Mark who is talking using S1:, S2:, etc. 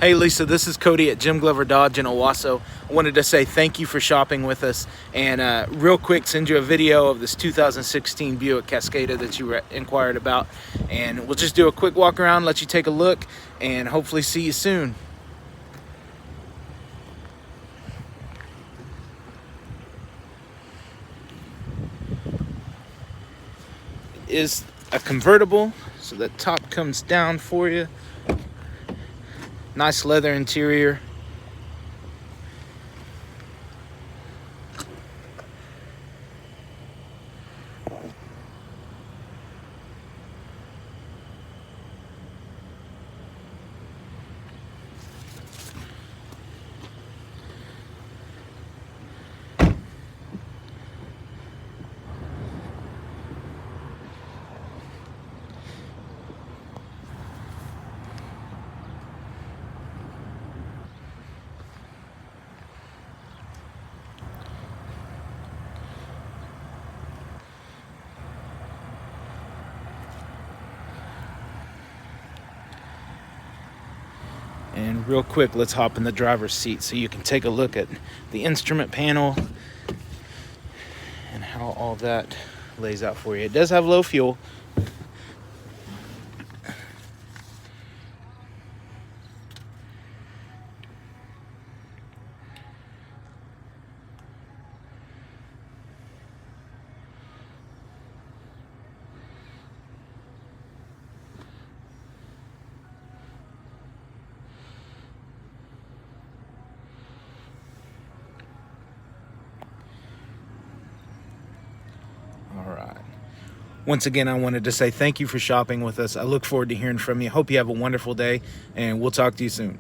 S1: Hey Lisa, this is Cody at Jim Glover Dodge in Owasso. I wanted to say thank you for shopping with us, and real quick send you a video of this 2016 Buick Cascada that you inquired about, and we'll just do a quick walk around, let you take a look, and hopefully see you soon. It is a convertible, so the top comes down for you. Nice leather interior. And real quick, let's hop in the driver's seat so you can take a look at the instrument panel and how all that lays out for you. It does have low fuel. All right. Once again, I wanted to say thank you for shopping with us. I look forward to hearing from you. Hope you have a wonderful day, and we'll talk to you soon.